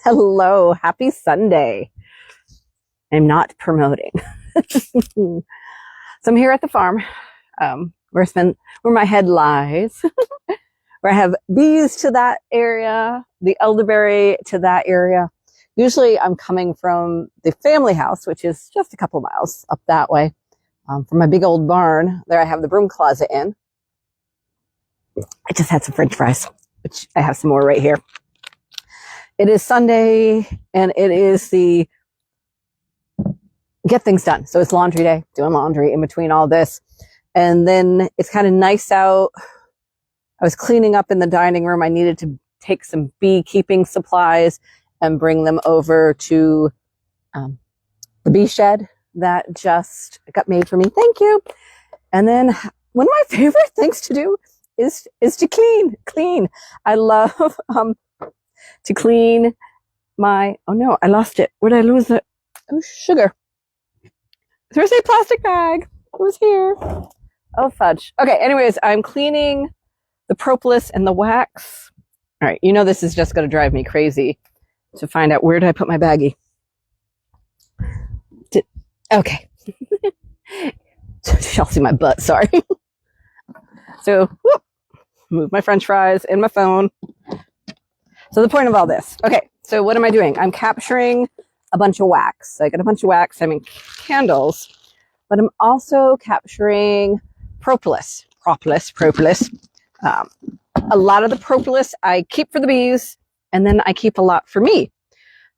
Hello, happy Sunday. I'm not promoting. So I'm here at the farm, where my head lies, where I have bees to that area, the elderberry to that area. Usually I'm coming from the family house, which is just a couple miles up that way, from my big old barn. There I have the broom closet in. I just had some French fries, which I have some more right here. It is Sunday, and it is the get things done. So it's laundry day, doing laundry in between all this. And then it's kind of nice out. I was cleaning up in the dining room. I needed to take some beekeeping supplies and bring them over to the bee shed that just got made for me. Thank you. And then one of my favorite things to do is to clean. I love to clean my, oh no, I lost it. Where did I lose it? Oh, sugar. There's a plastic bag. It was here. Oh, fudge. Okay, anyways, I'm cleaning the propolis and the wax. All right, you know this is just going to drive me crazy to find out where did I put my baggie. Okay. Y'all see my butt, sorry. So, whoop, move my French fries in my phone. So the point of all this. Okay, so what am I doing? I'm capturing a bunch of wax. I got a bunch of wax. I mean candles, but I'm also capturing propolis. A lot of the propolis I keep for the bees, and then I keep a lot for me.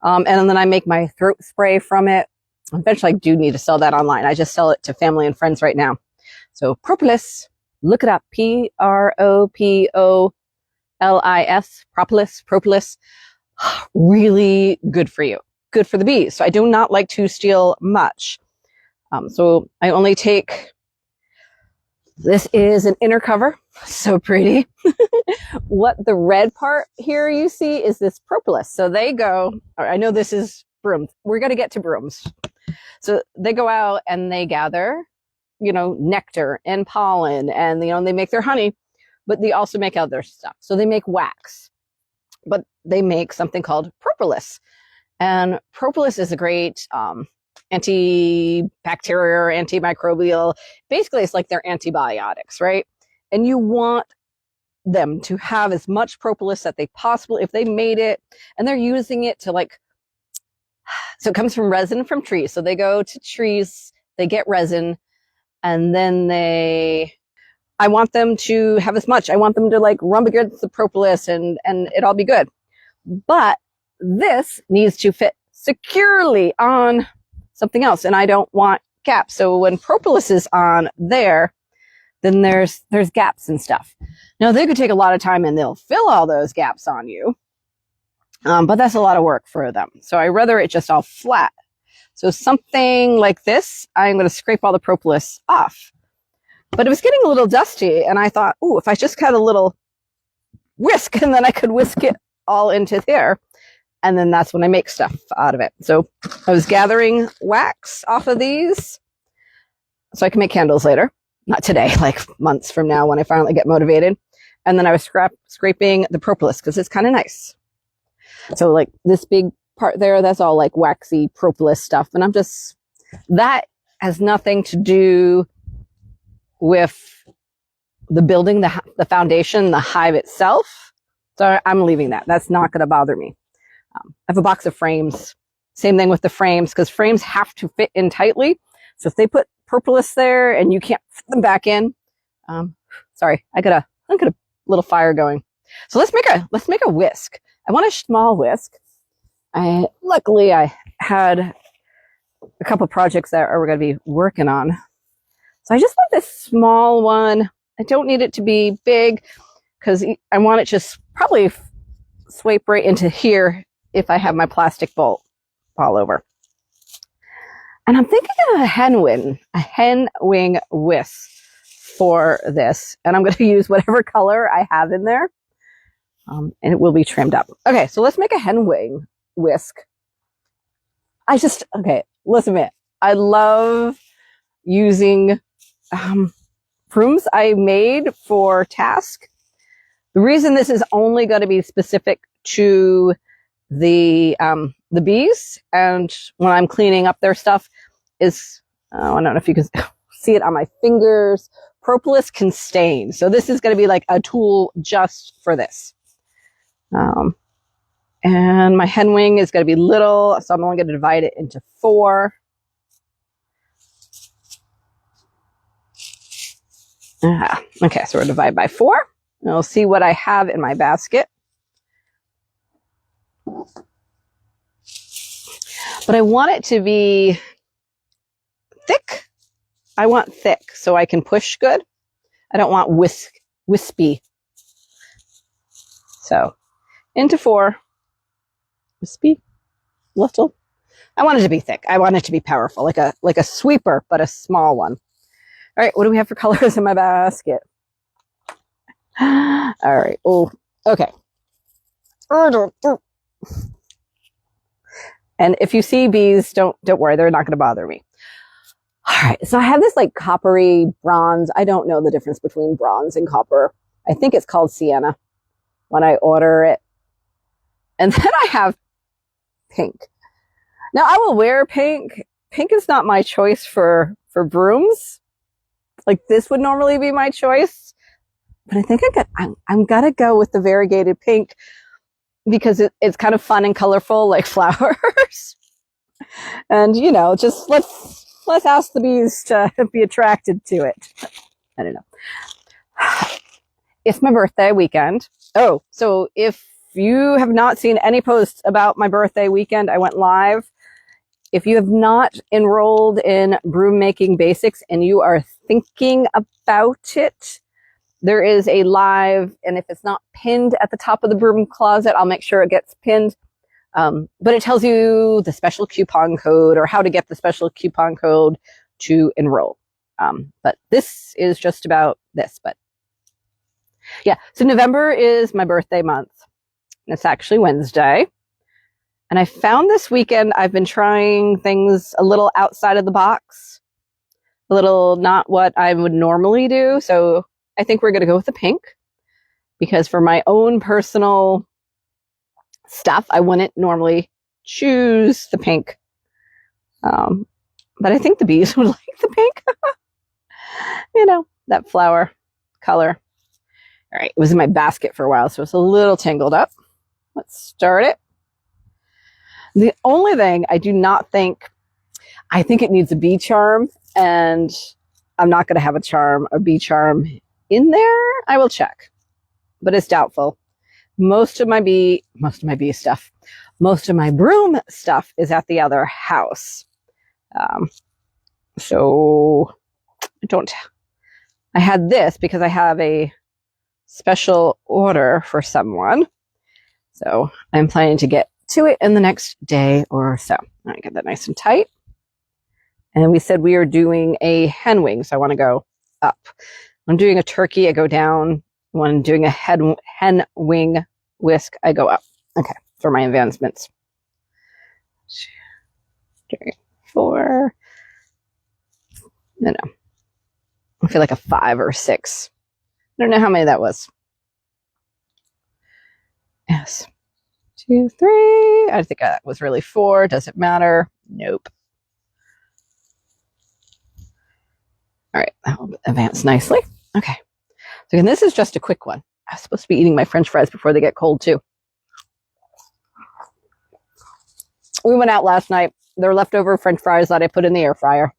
And then I make my throat spray from it. Eventually I do need to sell that online. I just sell it to family and friends right now. So propolis, look it up. Propolis. Propolis. Really good for you. Good for the bees. So I do not like to steal much. So I only take, this is an inner cover. So pretty. What the red part here you see is this propolis. So they go, I know this is brooms. We're going to get to brooms. So they go out and they gather, nectar and pollen, and, they make their honey, but they also make other stuff. So they make wax, but they make something called propolis. And propolis is a great antibacterial, antimicrobial. Basically, it's like they're antibiotics, right? And you want them to have as much propolis that they possibly, if they made it, and they're using it to so it comes from resin from trees. So they go to trees, they get resin, and then I want them to have as much. I want them to rub against the propolis and it all be good. But this needs to fit securely on something else, and I don't want gaps. So when propolis is on there, then there's gaps and stuff. Now they could take a lot of time and they'll fill all those gaps on you, but that's a lot of work for them. So I rather it just all flat. So something like this, I'm going to scrape all the propolis off. But it was getting a little dusty, and I thought, ooh, if I just had a little whisk, and then I could whisk it all into there. And then that's when I make stuff out of it. So I was gathering wax off of these so I can make candles later. Not today, like months from now when I finally get motivated. And then I was scraping the propolis because it's kind of nice. So this big part there, that's all waxy propolis stuff. And that has nothing to do with the building, the foundation, the hive itself. So I'm leaving that. That's not going to bother me. I have a box of frames. Same thing with the frames, because frames have to fit in tightly. So if they put propolis there and you can't fit them back in, sorry, I got a little fire going. So let's make a whisk. I want a small whisk. Luckily I had a couple projects that we're going to be working on. So I just want this small one. I don't need it to be big because I want it just probably swipe right into here if I have my plastic bowl fall over. And I'm thinking of a hen wing whisk for this. And I'm going to use whatever color I have in there. And it will be trimmed up. Okay, so let's make a hen wing whisk. Okay, let's admit, I love using brooms I made for task. The reason this is only going to be specific to the bees and when I'm cleaning up their stuff is, I don't know if you can see it on my fingers, propolis can stain. So this is going to be like a tool just for this. And my hen wing is going to be little, so I'm only going to divide it into 4. Okay, so we're divide by 4. And we'll see what I have in my basket. But I want it to be thick. I want thick so I can push good. I don't want wispy. So into 4. Wispy, little. I want it to be thick. I want it to be powerful, like a sweeper, but a small one. All right, what do we have for colors in my basket? All right. Oh, okay. And if you see bees, don't worry, they're not going to bother me. All right, so I have this like coppery bronze. I don't know the difference between bronze and copper. I think it's called sienna when I order it. And then I have pink. Now I will wear pink. Pink is not my choice for brooms. Like this would normally be my choice. But I think I'm going to go with the variegated pink because it's kind of fun and colorful like flowers. And, you know, just let's ask the bees to be attracted to it. I don't know. It's my birthday weekend. Oh, so if you have not seen any posts about my birthday weekend, I went live. If you have not enrolled in Broom Making Basics and you are thinking about it, there is a live, and if it's not pinned at the top of the broom closet, I'll make sure it gets pinned. But it tells you the special coupon code or how to get the special coupon code to enroll. But this is just about this. But yeah, so November is my birthday month. It's actually Wednesday. And I found this weekend I've been trying things a little outside of the box, a little not what I would normally do. So I think we're going to go with the pink because for my own personal stuff, I wouldn't normally choose the pink. But I think the bees would like the pink. You know, that flower color. All right, it was in my basket for a while, so it's a little tangled up. Let's start it. The only thing I do not think, I think it needs a bee charm, and I'm not going to have a bee charm in there. I will check, but it's doubtful. Most of my broom stuff is at the other house. So I had this because I have a special order for someone. So I'm planning to get to it in the next day or so. I get that nice and tight. And we said we are doing a hen wing, so I want to go up. When I'm doing a turkey, I go down. When I'm doing a hen wing whisk, I go up. Okay, for my advancements. 2, 3, 4. No. I feel like a 5 or 6. I don't know how many that was. Yes. 2, 3. I think that was really 4. Does it matter? Nope. All right, that will advance nicely. Okay. So again, this is just a quick one. I was supposed to be eating my French fries before they get cold too. We went out last night. There were leftover French fries that I put in the air fryer.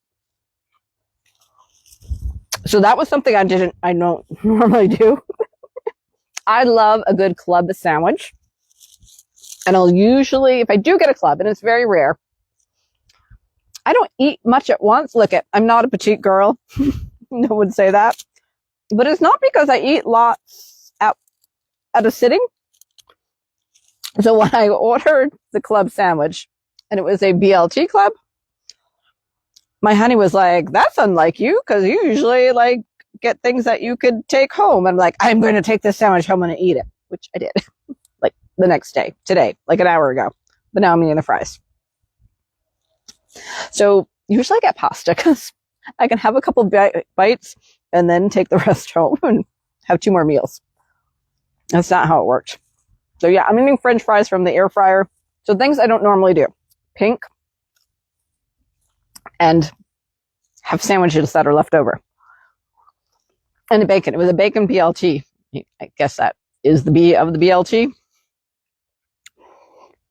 So that was something I don't normally do. I love a good club sandwich. And I'll usually, if I do get a club, and it's very rare, I don't eat much at once. Look, I'm not a petite girl. No one would say that. But it's not because I eat lots at a sitting. So when I ordered the club sandwich, and it was a BLT club, my honey was like, that's unlike you, because you usually like get things that you could take home. I'm like, I'm going to take this sandwich home and eat it, which I did. Like the next day, today, like an hour ago. But now I'm eating the fries. So usually I get pasta because I can have a couple bites and then take the rest home and have 2 more meals. That's not how it worked. So yeah, I'm eating French fries from the air fryer. So things I don't normally do. Pink. And have sandwiches that are left over. And the bacon. It was a bacon BLT. I guess that is the B of the BLT.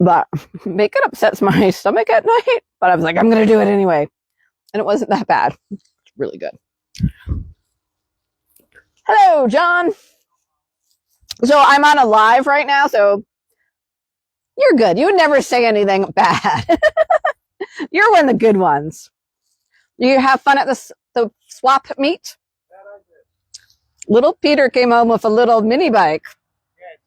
But bacon upsets my stomach at night. But I was like, I'm going to do it anyway. And it wasn't that bad. It's really good. Hello, John. So I'm on a live right now, so you're good. You would never say anything bad. You're one of the good ones. You have fun at the swap meet? Little Peter came home with a little mini bike. Yes.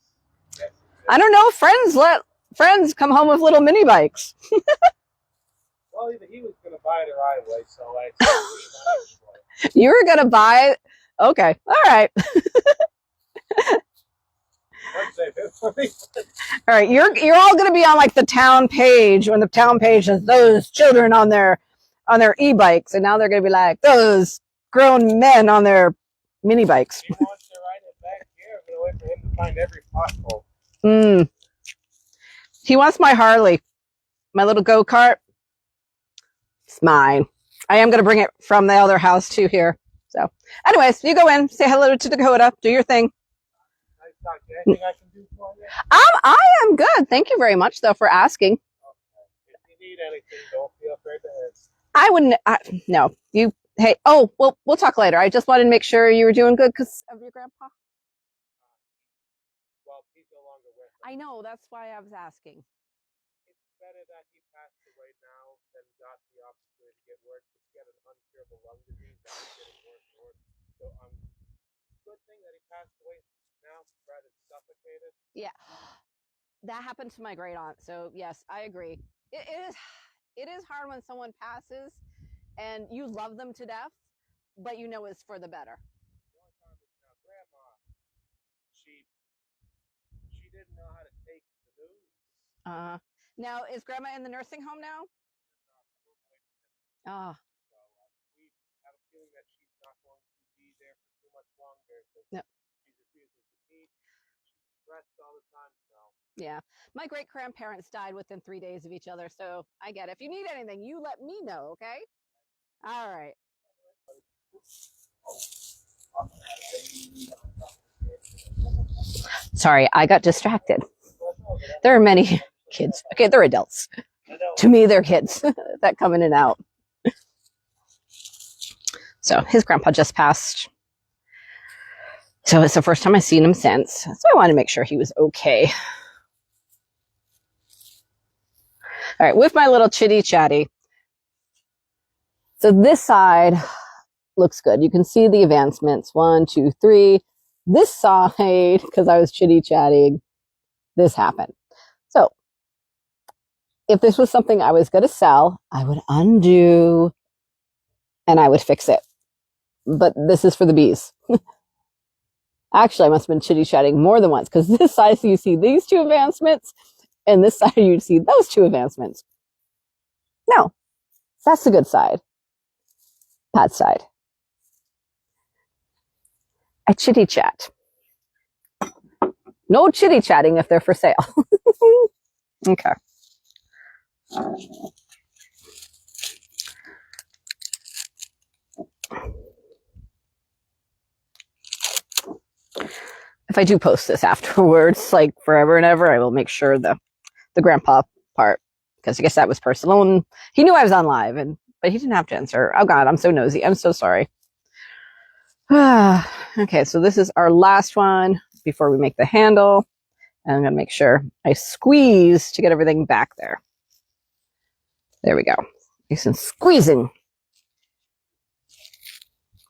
I don't know if friends let friends come home with little mini bikes. Well, he was going to buy it right away, so I... You were going to buy it? Okay. All right. All right. You're all going to be on like the town page when the town page has those children on their e-bikes, and now they're going to be like those grown men on their mini bikes. He wants to ride it back here. I'm going to wait for him to find every pothole. He wants my Harley, my little go-kart. It's mine. I am going to bring it from the other house to here. So, anyways, you go in, say hello to Dakota, do your thing. Anything I can do for you? I am good. Thank you very much, though, for asking. Okay. If you need anything, don't feel afraid to ask. I wouldn't. No, you. Hey. Oh, well, we'll talk later. I just wanted to make sure you were doing good because of your grandpa. Well, he's no longer with us. I know. That's why I was asking. It's better that he passed away now than got the opportunity to get worse. Because he had an uncurable lung disease that was getting worse and worse. So, good thing that he passed away now rather than suffocated. Yeah, that happened to my great aunt. So yes, I agree. It is hard when someone passes and you love them to death, but you know it's for the better. The only problem is now Grandma, she didn't know how to take the news. Now is Grandma in the nursing home now? So we have a feeling that she's not going to be there for too much longer. No. She's refusing to eat. She's stressed all the time. So. Yeah, my great grandparents died within 3 days of each other, so I get it. If you need anything, you let me know, okay? All right. Sorry, I got distracted. There are many kids. Okay, they're adults. To me, they're kids that come in and out. So his grandpa just passed. So it's the first time I've seen him since. So I wanted to make sure he was okay. All right, with my little chitty chatty. So this side looks good. You can see the advancements. 1, 2, 3. This side, because I was chitty chatting, this happened. So if this was something I was going to sell, I would undo and I would fix it. But this is for the bees. Actually, I must have been chitty chatting more than once because this side you see these 2 advancements. And this side, you see those 2 advancements. No, that's the good side. Bad side. I chitty chat. No chitty chatting if they're for sale. Okay. If I do post this afterwards, like forever and ever, I will make sure the grandpa part, because I guess that was personal, and he knew I was on live, but he didn't have to answer. Oh God, I'm so nosy. I'm so sorry. Okay, so this is our last one before we make the handle, and I'm gonna make sure I squeeze to get everything back there. There we go. Nice and squeezing.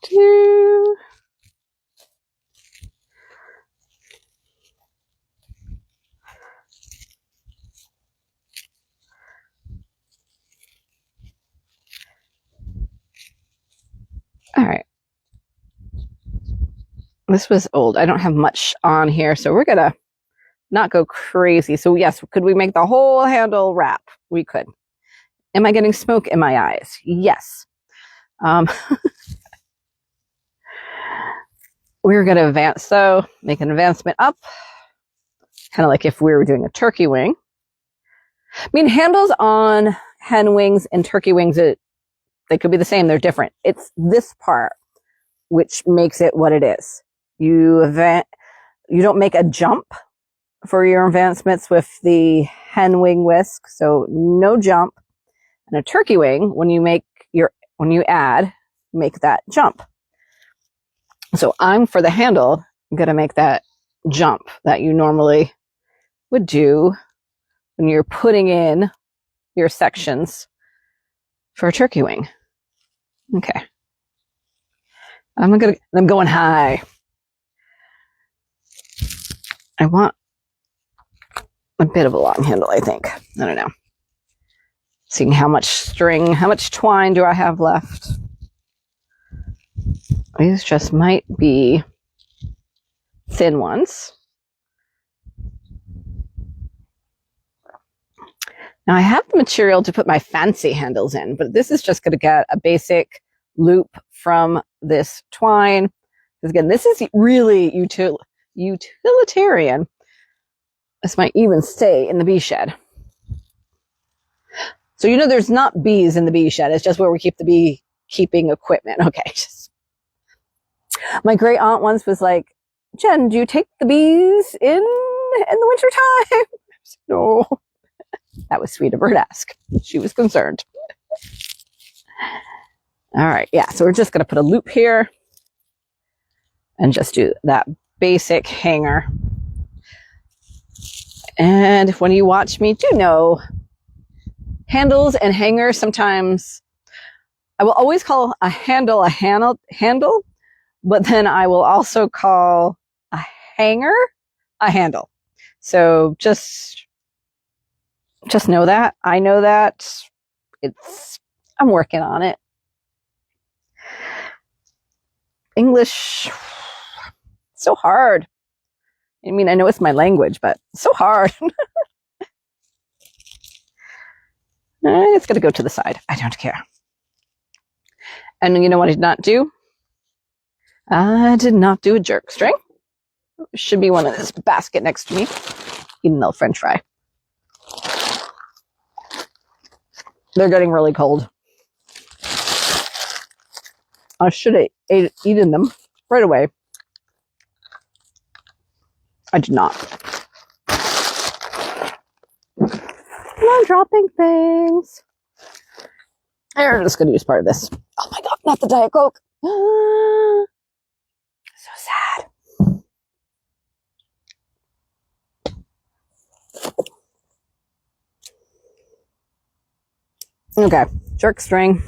2. All right. This was old. I don't have much on here, so we're going to not go crazy. So yes, could we make the whole handle wrap? We could. Am I getting smoke in my eyes? Yes. We're going to advance, so make an advancement up. Kind of like if we were doing a turkey wing. I mean, handles on hen wings and turkey wings, they could be the same. They're different. It's this part which makes it what it is. You don't make a jump for your advancements with the hen wing whisk. So no jump. And a turkey wing, when you add, make that jump. So I'm, for the handle, going to make that jump that you normally would do when you're putting in your sections for a turkey wing. Okay. I'm going high. I want a bit of a long handle, I think. I don't know. Seeing how much twine do I have left? These just might be thin ones. Now I have the material to put my fancy handles in, but this is just going to get a basic loop from this twine. Because again, this is really utilitarian. This might even stay in the bee shed. So there's not bees in the bee shed. It's just where we keep the beekeeping equipment. Okay. My great aunt once was like, Jen, do you take the bees in the winter time? No. That was sweet of her to ask. She was concerned. All right. Yeah. So we're just going to put a loop here and just do that basic hanger. And when you watch me, do know handles and hangers, sometimes I will always call a handle a handle, but then I will also call a hanger a handle. So just know that. I know that. I'm working on it. English, so hard. I mean, I know it's my language, but so hard. It's going to go to the side. I don't care. And you know what I did not do? I did not do a jerk string. Should be one in this basket next to me. Eating a little French fry. They're getting really cold. I should have eaten them right away. I did not. I'm dropping things. I'm just going to use part of this. Oh my God, not the Diet Coke. So sad. Okay, jerk string.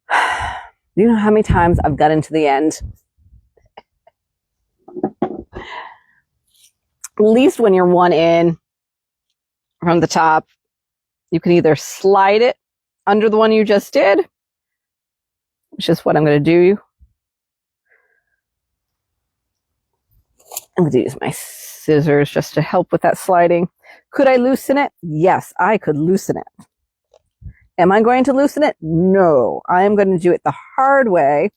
Do you know how many times I've gotten to the end? At least when you're one in from the top, you can either slide it under the one you just did, which is what I'm going to do. I'm going to use my scissors just to help with that sliding. Could I loosen it? Yes, I could loosen it. Am I going to loosen it? No, I am going to do it the hard way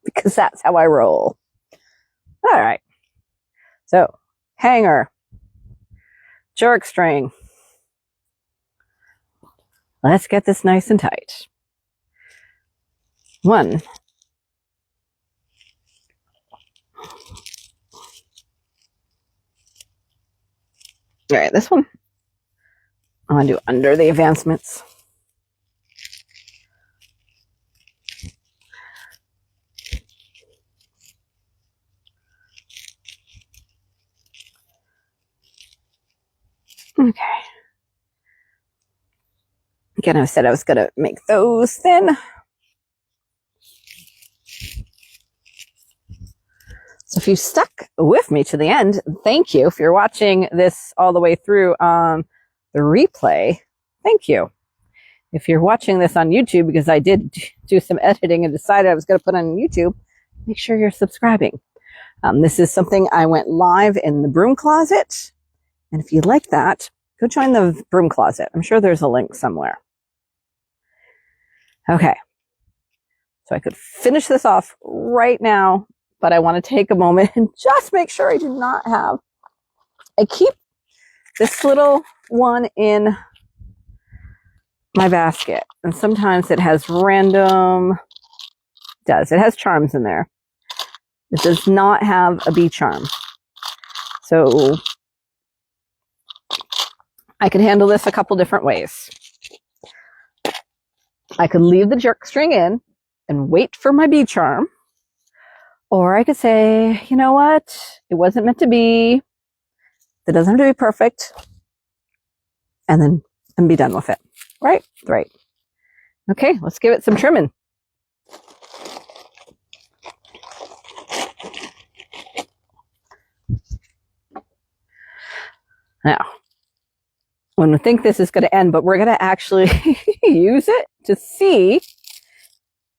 because that's how I roll. All right. So, hanger, jerk string. Let's get this nice and tight. 1. All right, this one I'm going to do under the advancements. Okay. Again, I said I was going to make those thin. So if you stuck with me to the end, thank you. If you're watching this all the way through on the replay, thank you. If you're watching this on YouTube, because I did do some editing and decided I was going to put on YouTube, make sure you're subscribing. This is something I went live in the broom closet. And if you like that, go join the broom closet. I'm sure there's a link somewhere. Okay. So I could finish this off right now but I want to take a moment and just make sure I do not have. I keep this little one in my basket, and sometimes it has random. It has charms in there. It does not have a bee charm, so I could handle this a couple different ways. I could leave the jerk string in and wait for my bee charm. Or I could say, you know what? It wasn't meant to be. It doesn't have to be perfect. And be done with it. Right? Right. Okay, let's give it some trimming. Now, when we think this is going to end, but we're going to actually use it to see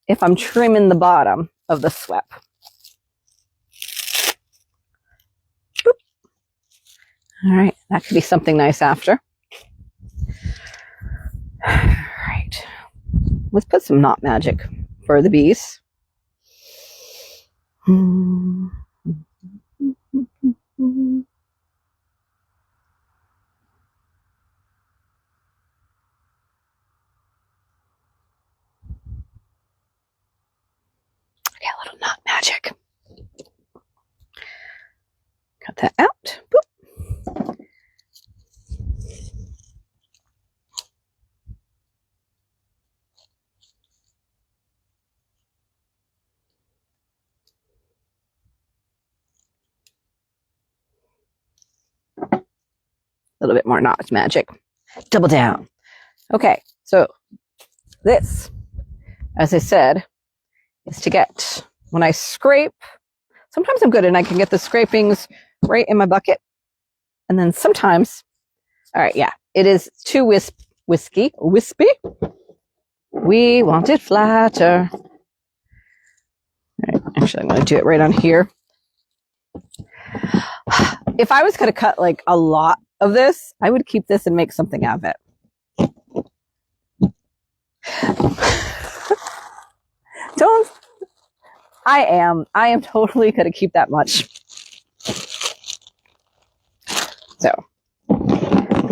if I'm trimming the bottom of the swept. Boop. All right, that could be something nice after. All right, let's put some knot magic for the bees. Yeah, a little knot magic. Cut that out. Boop. A little bit more knot magic. Double down. Okay, so this, as I said, is to get, when I scrape, sometimes I'm good and I can get the scrapings right in my bucket. And then sometimes, all right, yeah, it is too wispy. We want it flatter. All right, actually, I'm going to do it right on here. If I was going to cut like a lot of this, I would keep this and make something out of it. I am totally going to keep that much. So,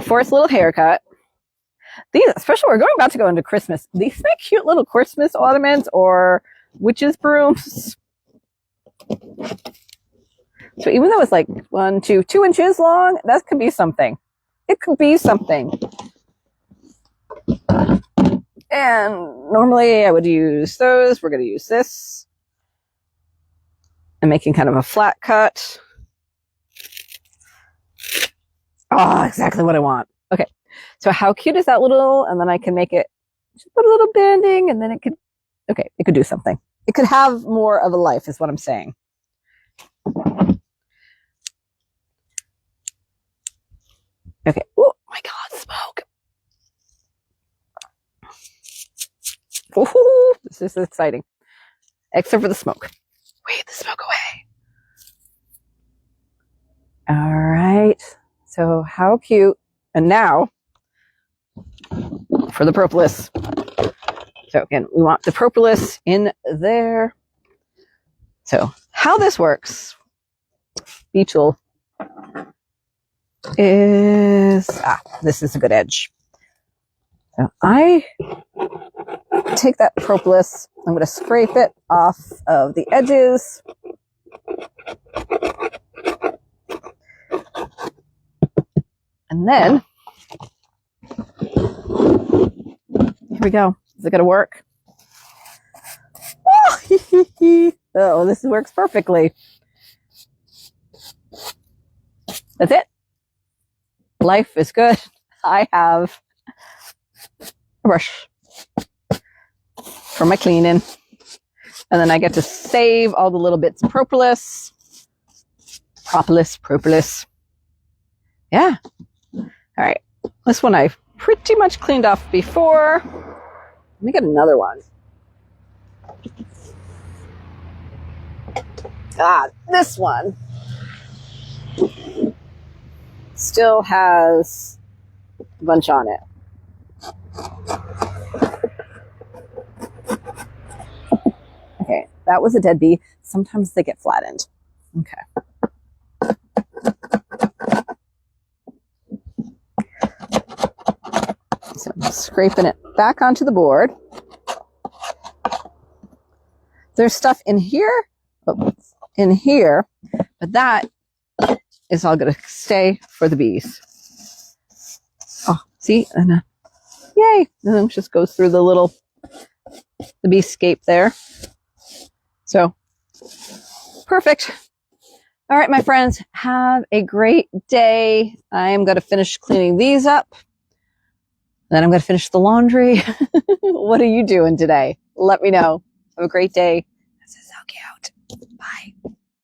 first little haircut. These, especially we're about to go into Christmas. These make cute little Christmas ornaments or witches' brooms. So even though it's like 2 inches long, that could be something. It could be something. And normally I would use those. We're going to use this. I'm making kind of a flat cut. Oh, exactly what I want. Okay. So how cute is that little? And then I can make it, just put a little banding and then it could, okay, it could do something. It could have more of a life is what I'm saying. Okay. Oh my God, smoke. Ooh, this is exciting. Except for the smoke. Wave the smoke away. All right. So how cute. And now for the propolis. So again, we want the propolis in there. So how this works, BRISTLE, is, this is a good edge. So I take that propolis, I'm going to scrape it off of the edges. And then, here we go. Is it going to work? Oh, this works perfectly. That's it. Life is good. I have a brush for my cleaning. And then I get to save all the little bits of propolis. Propolis. Yeah. All right. This one I've pretty much cleaned off before. Let me get another one. This one still has a bunch on it. Okay, that was a dead bee. sometimes they get flattened. Okay. So I'm scraping it back onto the board. There's stuff in here, but that is all going to stay for the bees. Oh, see? And yay! And then it just goes through the bee scape there. So, perfect. All right, my friends, have a great day. I am going to finish cleaning these up. Then I'm going to finish the laundry. What are you doing today? Let me know. Have a great day. This is so cute. Bye.